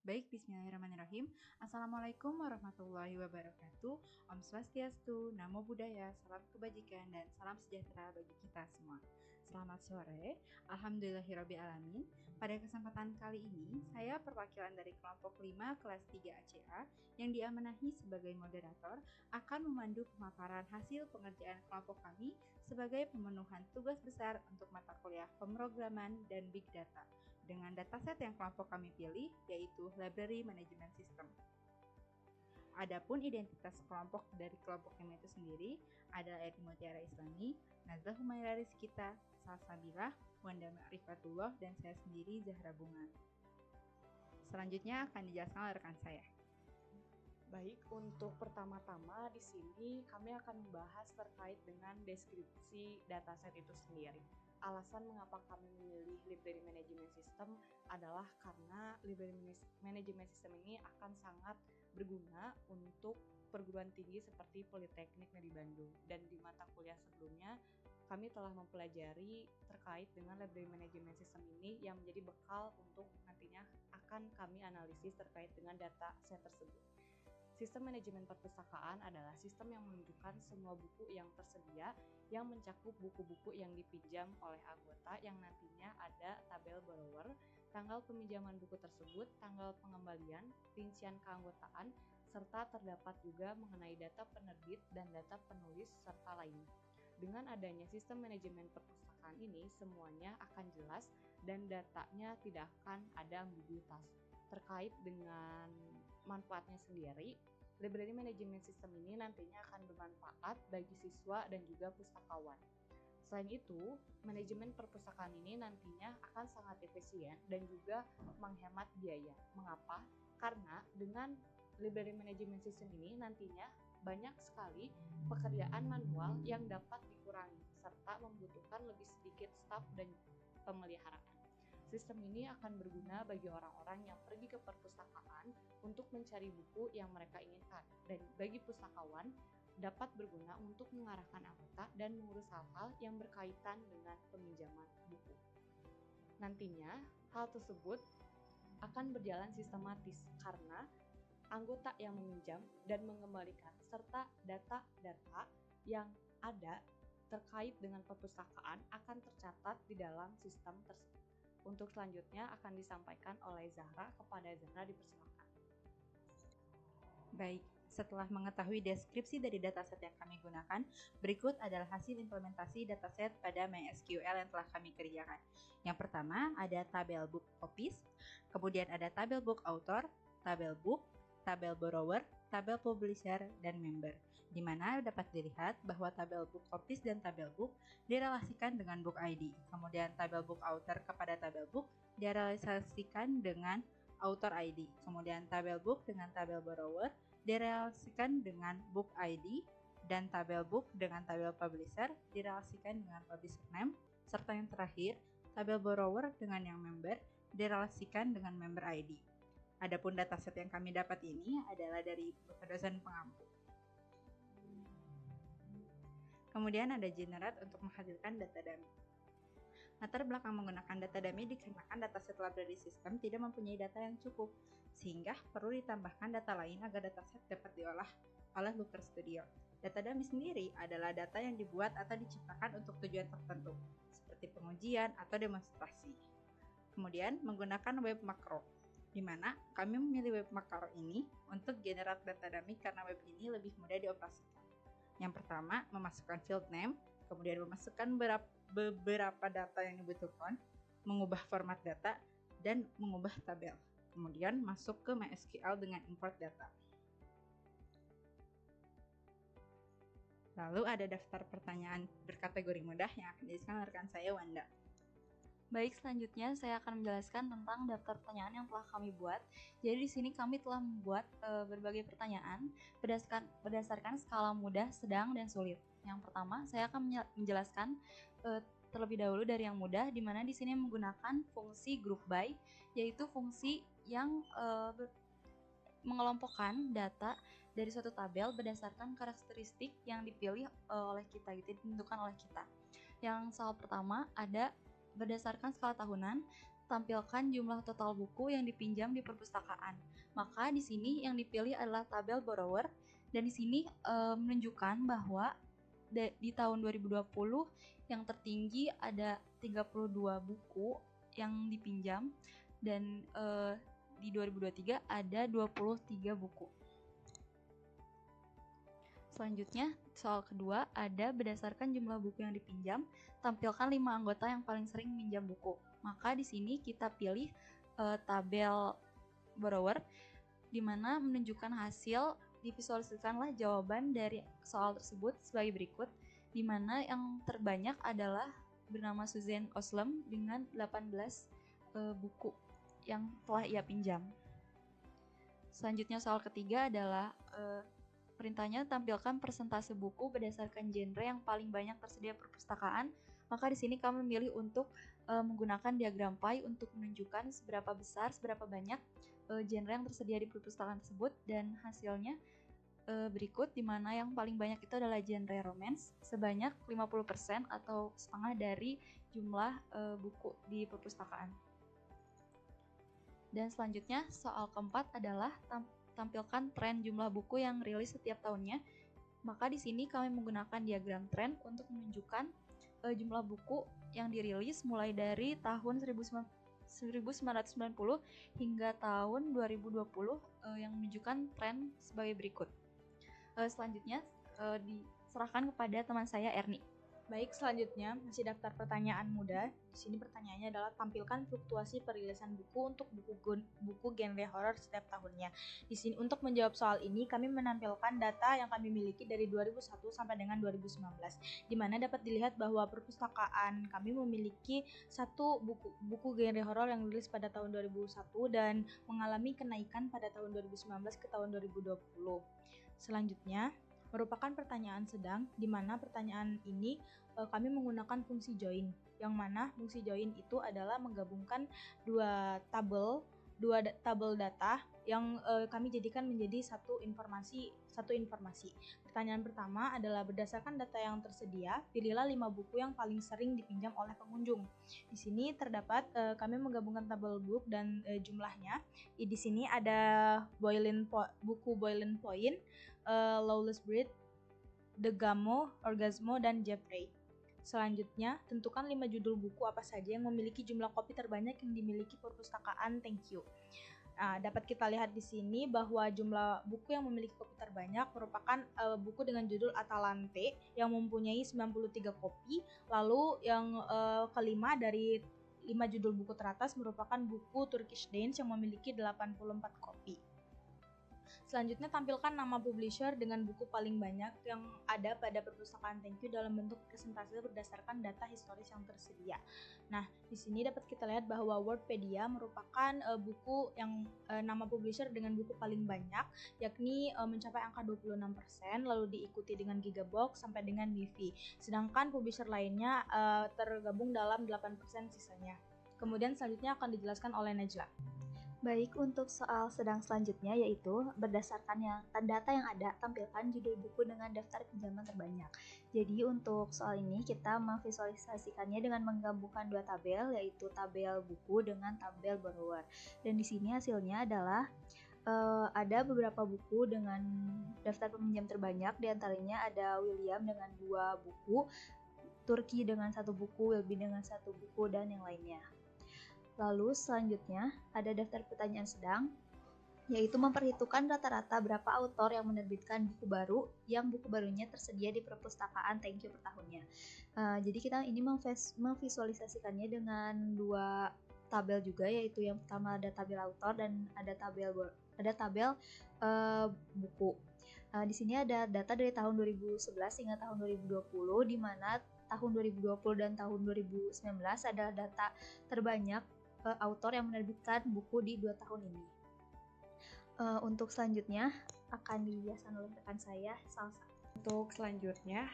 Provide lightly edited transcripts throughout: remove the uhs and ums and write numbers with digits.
Baik, bismillahirrahmanirrahim. Assalamualaikum warahmatullahi wabarakatuh. Om Swastiastu, Namo Buddhaya, salam kebajikan, dan salam sejahtera bagi kita semua. Selamat sore, alhamdulillahirrabbilalamin. Pada kesempatan kali ini, saya perwakilan dari kelompok 5 kelas 3 ACA yang diamanahi sebagai moderator akan memandu pemaparan hasil pengerjaan kelompok kami sebagai pemenuhan tugas besar untuk mata kuliah pemrograman dan big data dengan dataset yang kelompok kami pilih, yaitu Library Management System. Adapun identitas kelompok dari kelompok kami itu sendiri adalah Edi Mutiara Islami, Nazlah Humaira Rizkita, Salsabila, Wanda Ma'rifatullah, dan saya sendiri Zahra Bunga. Selanjutnya akan dijelaskan oleh rekan saya. Baik, untuk pertama-tama di sini kami akan membahas terkait dengan deskripsi dataset itu sendiri. Alasan mengapa kami memilih Library Management System adalah karena Library Management System ini akan sangat berguna untuk perguruan tinggi seperti Politeknik Negeri Bandung. Dan di mata kuliah sebelumnya, kami telah mempelajari terkait dengan Library Management System ini yang menjadi bekal untuk nantinya akan kami analisis terkait dengan dataset tersebut. Sistem manajemen perpustakaan adalah sistem yang menunjukkan semua buku yang tersedia yang mencakup buku-buku yang dipinjam oleh anggota yang nantinya ada tabel borrower, tanggal peminjaman buku tersebut, tanggal pengembalian, rincian keanggotaan, serta terdapat juga mengenai data penerbit dan data penulis serta lainnya. Dengan adanya sistem manajemen perpustakaan ini, semuanya akan jelas dan datanya tidak akan ada ambiguitas. Terkait dengan manfaatnya sendiri, Library Management System ini nantinya akan bermanfaat bagi siswa dan juga pustakawan. Selain itu, manajemen perpustakaan ini nantinya akan sangat efisien dan juga menghemat biaya. Mengapa? Karena dengan Library Management System ini nantinya banyak sekali pekerjaan manual yang dapat dikurangi serta membutuhkan lebih sedikit staf dan pemeliharaan. Sistem ini akan berguna bagi orang-orang yang pergi ke perpustakaan untuk mencari buku yang mereka inginkan, dan bagi pustakawan dapat berguna untuk mengarahkan anggota dan mengurus hal-hal yang berkaitan dengan peminjaman buku. Nantinya, hal tersebut akan berjalan sistematis karena anggota yang meminjam dan mengembalikan serta data-data yang ada terkait dengan perpustakaan akan tercatat di dalam sistem tersebut. Untuk selanjutnya akan disampaikan oleh Zahra. Kepada Zahra dipersilakan. Baik, setelah mengetahui deskripsi dari dataset yang kami gunakan, berikut adalah hasil implementasi dataset pada MySQL yang telah kami kerjakan. Yang pertama ada tabel book copies, kemudian ada tabel book author, tabel book, tabel borrower, tabel publisher, dan member, di mana dapat dilihat bahwa tabel book copies dan tabel book direlasikan dengan book ID, kemudian tabel book author kepada tabel book direlasikan dengan author ID, kemudian tabel book dengan tabel borrower direlasikan dengan book ID, dan tabel book dengan tabel publisher direlasikan dengan publisher name, serta yang terakhir, tabel borrower dengan yang member direlasikan dengan member ID. Adapun dataset yang kami dapat ini adalah dari dosen pengampu. Kemudian ada generate untuk menghasilkan data dummy. Latar belakang menggunakan data dummy dikarenakan dataset library system tidak mempunyai data yang cukup, sehingga perlu ditambahkan data lain agar dataset dapat diolah oleh Looker Studio. Data dummy sendiri adalah data yang dibuat atau diciptakan untuk tujuan tertentu, seperti pengujian atau demonstrasi. Kemudian menggunakan web macro, di mana kami memilih web macro ini untuk generate data dummy karena web ini lebih mudah dioperasikan. Yang pertama, memasukkan field name, kemudian memasukkan beberapa data yang dibutuhkan, mengubah format data, dan mengubah tabel. Kemudian masuk ke MySQL dengan import data. Lalu ada daftar pertanyaan berkategori mudah yang akan dijelaskan oleh rekan saya, Wanda. Baik, selanjutnya saya akan menjelaskan tentang daftar pertanyaan yang telah kami buat. Jadi di sini kami telah membuat berbagai pertanyaan berdasarkan skala mudah, sedang, dan sulit. Yang pertama, saya akan menjelaskan terlebih dahulu dari yang mudah, di mana di sini menggunakan fungsi group by, yaitu fungsi yang mengelompokkan data dari suatu tabel berdasarkan karakteristik yang dipilih oleh kita, ditentukan oleh kita. Yang soal pertama ada berdasarkan skala tahunan, tampilkan jumlah total buku yang dipinjam di perpustakaan. Maka di sini yang dipilih adalah tabel borrower, dan di sini menunjukkan bahwa di tahun 2020 yang tertinggi ada 32 buku yang dipinjam, dan di 2023 ada 23 buku. Selanjutnya, soal kedua ada berdasarkan jumlah buku yang dipinjam, tampilkan 5 anggota yang paling sering minjam buku. Maka di sini kita pilih tabel borrower, di mana menunjukkan hasil. Divisualisasikanlah jawaban dari soal tersebut sebagai berikut, di mana yang terbanyak adalah bernama Susan Oslem dengan 18 buku yang telah ia pinjam. Selanjutnya soal ketiga adalah perintahnya tampilkan persentase buku berdasarkan genre yang paling banyak tersedia perpustakaan. Maka di sini kami memilih untuk menggunakan diagram pie untuk menunjukkan seberapa besar, seberapa banyak genre yang tersedia di perpustakaan tersebut, dan hasilnya berikut, di mana yang paling banyak itu adalah genre romance sebanyak 50% atau setengah dari jumlah buku di perpustakaan. Dan selanjutnya soal keempat adalah tampilkan tren jumlah buku yang rilis setiap tahunnya. Maka di sini kami menggunakan diagram tren untuk menunjukkan jumlah buku yang dirilis mulai dari tahun 1990 hingga tahun 2020 yang menunjukkan tren sebagai berikut. Selanjutnya diserahkan kepada teman saya Erni. Baik, selanjutnya masih daftar pertanyaan mudah. Di sini pertanyaannya adalah tampilkan fluktuasi perilisan buku untuk buku genre horor setiap tahunnya. Di sini untuk menjawab soal ini kami menampilkan data yang kami miliki dari 2001 sampai dengan 2019, di mana dapat dilihat bahwa perpustakaan kami memiliki satu buku genre horor yang rilis pada tahun 2001 dan mengalami kenaikan pada tahun 2019 ke tahun 2020. Selanjutnya merupakan pertanyaan sedang, di mana pertanyaan ini kami menggunakan fungsi join, yang mana fungsi join itu adalah menggabungkan dua tabel data yang kami jadikan menjadi satu informasi. Pertanyaan pertama adalah berdasarkan data yang tersedia, pilihlah 5 buku yang paling sering dipinjam oleh pengunjung. Di sini terdapat kami menggabungkan tabel book dan jumlahnya. Di sini ada buku Boiling Point, Lawless Breed, The Gamo, Orgasmo, dan Jeffrey. Selanjutnya, tentukan 5 judul buku apa saja yang memiliki jumlah kopi terbanyak yang dimiliki perpustakaan Thank You. Nah, dapat kita lihat di sini bahwa jumlah buku yang memiliki kopi terbanyak merupakan buku dengan judul Atalante yang mempunyai 93 kopi. Lalu yang kelima dari 5 judul buku teratas merupakan buku Turkish Dance yang memiliki 84 kopi. Selanjutnya tampilkan nama publisher dengan buku paling banyak yang ada pada perpustakaan Thank You dalam bentuk presentase berdasarkan data historis yang tersedia. Nah, di sini dapat kita lihat bahwa Wordpedia merupakan buku yang nama publisher dengan buku paling banyak, yakni mencapai angka 26%, lalu diikuti dengan Gigabox sampai dengan Mifi. Sedangkan publisher lainnya tergabung dalam 8% sisanya. Kemudian selanjutnya akan dijelaskan oleh Najla. Baik, untuk soal sedang selanjutnya yaitu berdasarkan data yang ada, tampilkan judul buku dengan daftar pinjaman terbanyak. Jadi untuk soal ini kita memvisualisasikannya dengan menggabungkan dua tabel, yaitu tabel buku dengan tabel borrower. Dan di sini hasilnya adalah ada beberapa buku dengan daftar peminjam terbanyak, diantaranya ada William dengan 2 buku, Turki dengan 1 buku, Wilby dengan 1 buku, dan yang lainnya. Lalu selanjutnya ada daftar pertanyaan sedang, yaitu memperhitungkan rata-rata berapa autor yang menerbitkan buku baru yang buku barunya tersedia di perpustakaan Thank You per tahunnya. Jadi kita ini memvisualisasikannya dengan 2 tabel juga, yaitu yang pertama ada tabel autor dan ada tabel buku. Di sini ada data dari tahun 2011 hingga tahun 2020, di mana tahun 2020 dan tahun 2019 adalah data terbanyak autor yang menerbitkan buku di 2 tahun ini. Untuk selanjutnya akan dijelaskan oleh rekan saya, Salsa. Untuk selanjutnya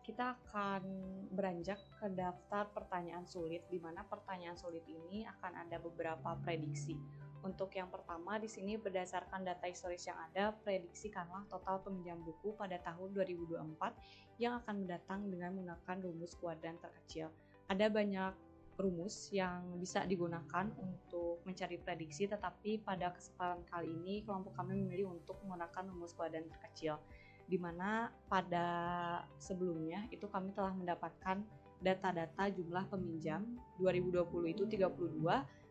kita akan beranjak ke daftar pertanyaan sulit, di mana pertanyaan sulit ini akan ada beberapa prediksi. Untuk yang pertama di sini berdasarkan data historis yang ada, prediksikanlah total peminjam buku pada tahun 2024 yang akan mendatang dengan menggunakan rumus kuadran terkecil. Ada banyak rumus yang bisa digunakan untuk mencari prediksi, tetapi pada kesempatan kali ini kelompok kami memilih untuk menggunakan rumus kuadran terkecil, di mana pada sebelumnya itu kami telah mendapatkan data-data jumlah peminjam 2020 itu 32,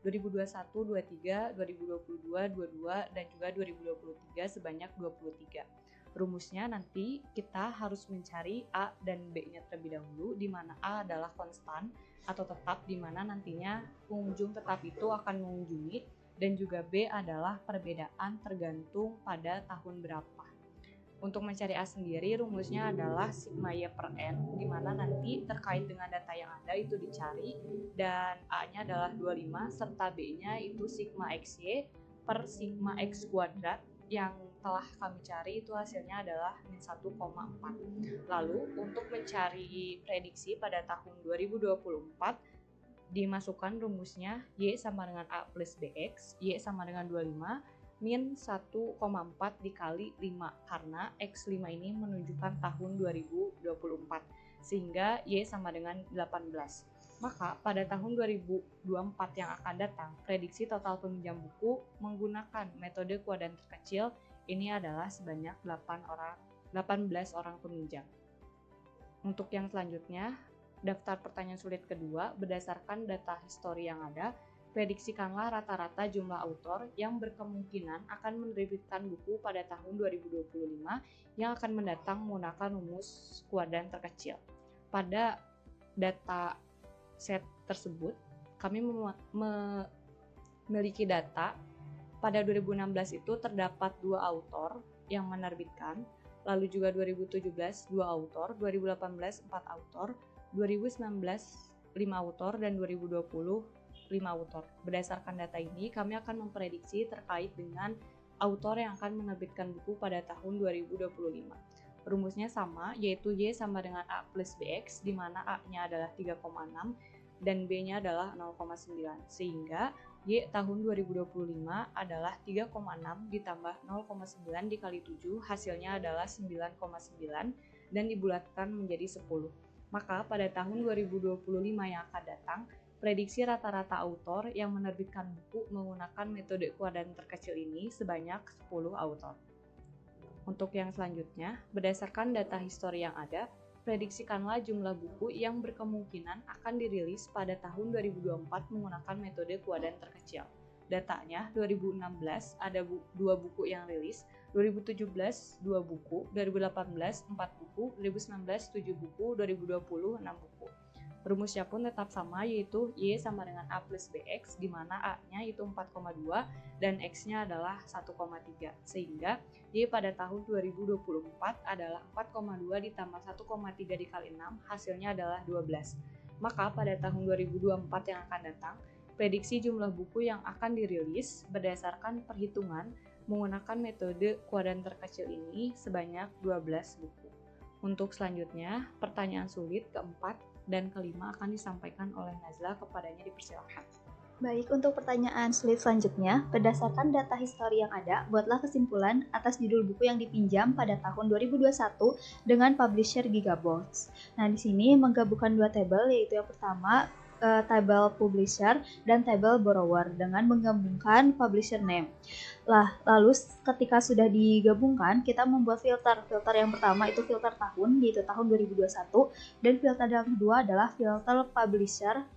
2021 23, 2022 22, dan juga 2023 sebanyak 23. Rumusnya nanti kita harus mencari A dan B-nya terlebih dahulu, di mana A adalah konstan atau tetap, di mana nantinya pengunjung tetap itu akan mengunjungi, dan juga B adalah perbedaan tergantung pada tahun berapa. Untuk mencari A sendiri, rumusnya adalah sigma Y per N, di mana nanti terkait dengan data yang ada itu dicari, dan A-nya adalah 25, serta B-nya itu sigma XY per sigma X kuadrat, yang telah kami cari itu hasilnya adalah min 1,4. Lalu untuk mencari prediksi pada tahun 2024, dimasukkan rumusnya Y sama dengan A plus BX, Y sama dengan 25, min 1,4 dikali 5, karena X5 ini menunjukkan tahun 2024, sehingga Y sama dengan 18. Maka pada tahun 2024 yang akan datang, prediksi total peminjam buku menggunakan metode kuadran terkecil ini adalah sebanyak 18 orang peminjam. Untuk yang selanjutnya, daftar pertanyaan sulit kedua, berdasarkan data histori yang ada, prediksikanlah rata-rata jumlah autor yang berkemungkinan akan menerbitkan buku pada tahun 2025 yang akan mendatang menggunakan rumus kuadran terkecil. Pada data set tersebut, kami memiliki data pada 2016 itu terdapat 2 autor yang menerbitkan, lalu juga 2017 2 autor, 2018 4 autor, 2019 5 autor, dan 2020 5 autor. Berdasarkan data ini, kami akan memprediksi terkait dengan autor yang akan menerbitkan buku pada tahun 2025. Rumusnya sama, yaitu Y sama dengan A plus BX, di mana A-nya adalah 3,6 dan B-nya adalah 0,9, sehingga Y tahun 2025 adalah 3,6 ditambah 0,9 dikali 7, hasilnya adalah 9,9 dan dibulatkan menjadi 10. Maka pada tahun 2025 yang akan datang, prediksi rata-rata autor yang menerbitkan buku menggunakan metode kuadran terkecil ini sebanyak 10 autor. Untuk yang selanjutnya, berdasarkan data histori yang ada, prediksikanlah jumlah buku yang berkemungkinan akan dirilis pada tahun 2024 menggunakan metode kuadran terkecil. Datanya, 2016 ada 2 buku yang rilis, 2017 2 buku, 2018 4 buku, 2019 7 buku, 2020 6 buku. Rumusnya pun tetap sama, yaitu Y sama dengan A plus BX, di mana A-nya itu 4,2 dan X-nya adalah 1,3, sehingga Y pada tahun 2024 adalah 4,2 ditambah 1,3 dikali 6, hasilnya adalah 12. Maka pada tahun 2024 yang akan datang, prediksi jumlah buku yang akan dirilis berdasarkan perhitungan menggunakan metode kuadran terkecil ini sebanyak 12 buku. Untuk selanjutnya, pertanyaan sulit keempat dan kelima akan disampaikan oleh Nazla, kepadanya dipersilakan. Baik, untuk pertanyaan sulit selanjutnya, berdasarkan data histori yang ada, buatlah kesimpulan atas judul buku yang dipinjam pada tahun 2021 dengan publisher Gigabox. Nah, di sini menggabungkan 2 tabel, yaitu yang pertama tabel publisher dan tabel borrower dengan menggabungkan publisher name. Lalu ketika sudah digabungkan, kita membuat filter. Filter yang pertama itu filter tahun, yaitu tahun 2021, dan filter yang kedua adalah filter publisher,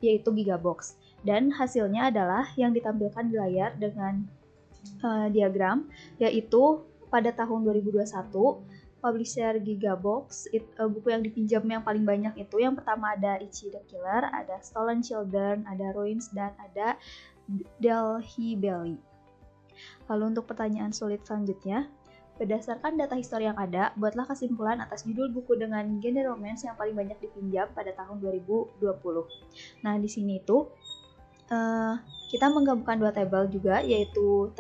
yaitu Gigabox. Dan hasilnya adalah yang ditampilkan di layar dengan diagram, yaitu pada tahun 2021 publisher Gigabox, buku yang dipinjam yang paling banyak itu yang pertama ada Ichi the Killer, ada Stolen Children, ada Ruins, dan ada Delhi Belly. Lalu untuk pertanyaan sulit selanjutnya, berdasarkan data histori yang ada, buatlah kesimpulan atas judul buku dengan genre romance yang paling banyak dipinjam pada tahun 2020. Nah, di sini itu kita menggabungkan 2 tabel juga, yaitu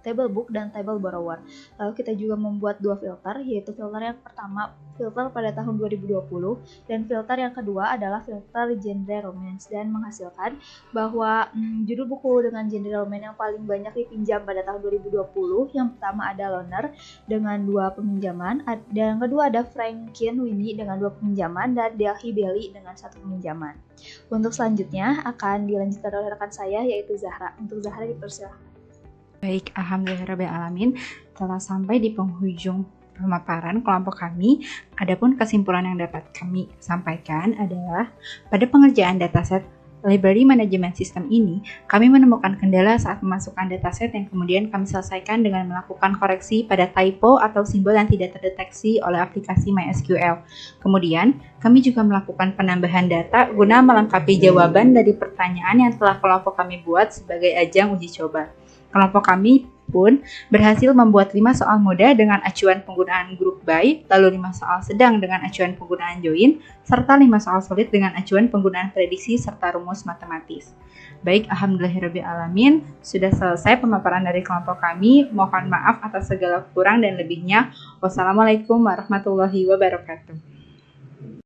table book dan table borrower. Lalu kita juga membuat 2 filter, yaitu filter yang pertama filter pada tahun 2020 dan filter yang kedua adalah filter genre romance, dan menghasilkan bahwa judul buku dengan genre romance yang paling banyak dipinjam pada tahun 2020 yang pertama ada Loner dengan 2 peminjaman, dan yang kedua ada Frankenweenie dengan 2 peminjaman, dan Delhi Belly dengan 1 peminjaman. Untuk selanjutnya akan dilanjutkan oleh rekan saya yaitu Zahra. Untuk Zahra dipersilahkan. Baik, alhamdulillahirrahmanirrahim. Telah sampai di penghujung pemaparan kelompok kami. Adapun kesimpulan yang dapat kami sampaikan adalah pada pengerjaan dataset Library Management System ini, kami menemukan kendala saat memasukkan dataset yang kemudian kami selesaikan dengan melakukan koreksi pada typo atau simbol yang tidak terdeteksi oleh aplikasi MySQL. Kemudian, kami juga melakukan penambahan data guna melengkapi jawaban dari pertanyaan yang telah kelompok kami buat sebagai ajang uji coba. Kelompok kami pun berhasil membuat 5 soal mudah dengan acuan penggunaan group by, lalu 5 soal sedang dengan acuan penggunaan join, serta 5 soal sulit dengan acuan penggunaan prediksi serta rumus matematis. Baik, alhamdulillahirrabbilalamin, sudah selesai pemaparan dari kelompok kami. Mohon maaf atas segala kurang dan lebihnya. Wassalamualaikum warahmatullahi wabarakatuh.